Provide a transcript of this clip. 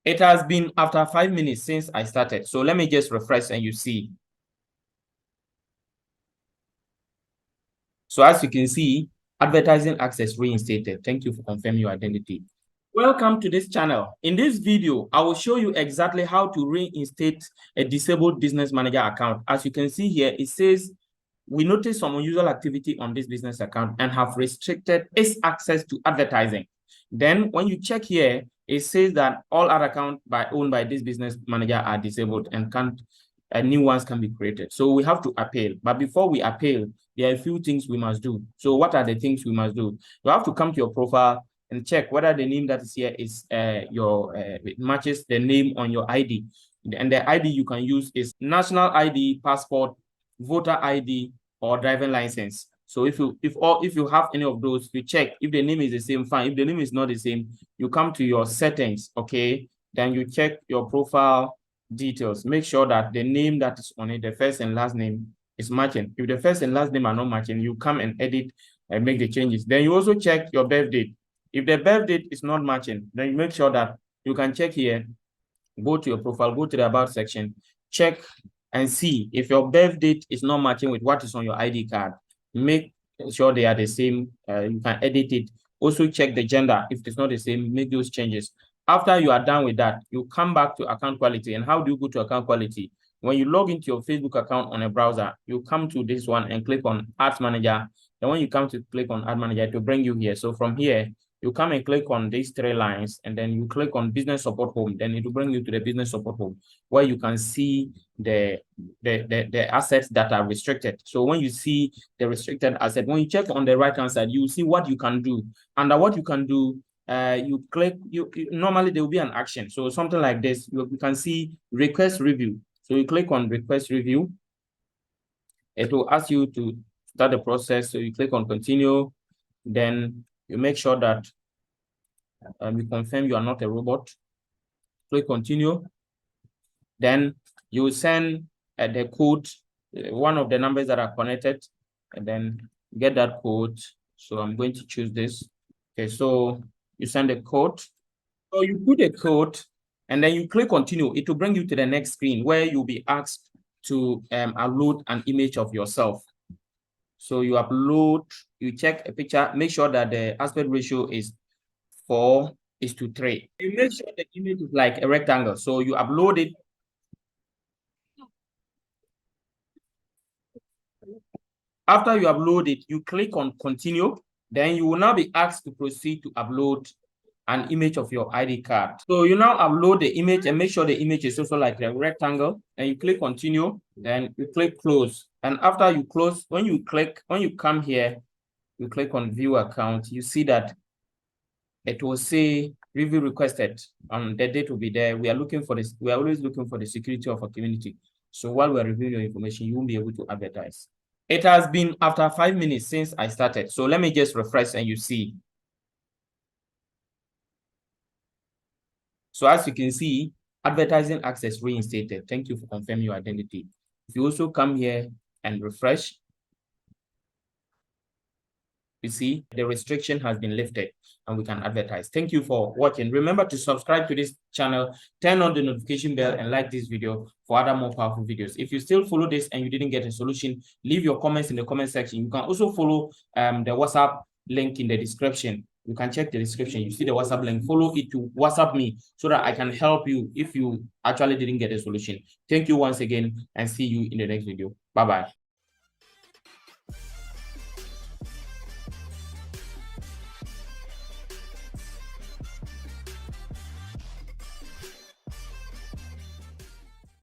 It has been after 5 minutes since I started. So let me just refresh and you see. So as you can see, advertising access reinstated. Thank you for confirming your identity. Welcome to this channel. In this video, I will show you exactly how to reinstate a disabled business manager account. As you can see here, it says we noticed some unusual activity on this business account and have restricted its access to advertising. Then when you check here, it says that all other accounts owned by this business manager are disabled and new ones can be created. So we have to appeal. But before we appeal, there are a few things we must do. So what are the things we must do? You have to come to your profile and check whether the name that is here is it matches the name on your ID. And the ID you can use is national ID, passport, voter ID, or driving license. So if you have any of those, you check if the name is the same, fine. If the name is not the same, you come to your settings, okay? Then you check your profile details. Make sure that the name that is on it, the first and last name, is matching. If the first and last name are not matching, you come and edit and make the changes. Then you also check your birth date. If the birth date is not matching, then you make sure that you can check here, go to your profile, go to the about section, check and see if your birth date is not matching with what is on your ID card. Make sure they are the same. You can edit it. Also check the gender. If it's not the same, make those changes. After you are done with that, you come back to account quality. And how do you go to account quality? When you log into your Facebook account on a browser, you come to this one and click on Ads Manager. Then when you come to click on Ad Manager, it will bring you here. So from here, you come and click on these three lines, and then you click on Business Support Home. Then it will bring you to the Business Support Home, where you can see the assets that are restricted. So when you see the restricted asset, when you check on the right-hand side, you will see what you can do. Under what you can do, you click, normally there will be an action. So something like this, you can see Request Review. So you click on Request Review. It will ask you to start the process. So you click on Continue. Then you make sure that you confirm you are not a robot. Click Continue. Then you will send the code, one of the numbers that are connected, and then get that code. So I'm going to choose this. Okay, so you send the code. So you put a code, and then you click Continue. It will bring you to the next screen where you'll be asked to upload an image of yourself. So you upload, you check a picture, make sure that the aspect ratio is 4:3. You make sure the image is like a rectangle. So you upload it. After you upload it, you click on Continue. Then you will now be asked to proceed to upload an image of your ID card. So you now upload the image and make sure the image is also like a rectangle. And you click Continue. Then you click Close. And after you close, when you come here, you click on View Account. You see that it will say review requested, and the date will be there. We are looking for this. We are always looking for the security of our community. So while we are reviewing your information, you won't be able to advertise. It has been after 5 minutes since I started. So let me just refresh and you see. So as you can see, advertising access reinstated. Thank you for confirming your identity. If you also come here and refresh, you see the restriction has been lifted and we can advertise. Thank you for watching. Remember to subscribe to this channel, turn on the notification bell, and like this video for other more powerful videos. If you still follow this and you didn't get a solution, leave your comments in the comment section. You can also follow the WhatsApp link in the description. You can check the description. You see the WhatsApp link. Follow it to WhatsApp me so that I can help you if you actually didn't get a solution. Thank you once again and see you in the next video. Bye-bye.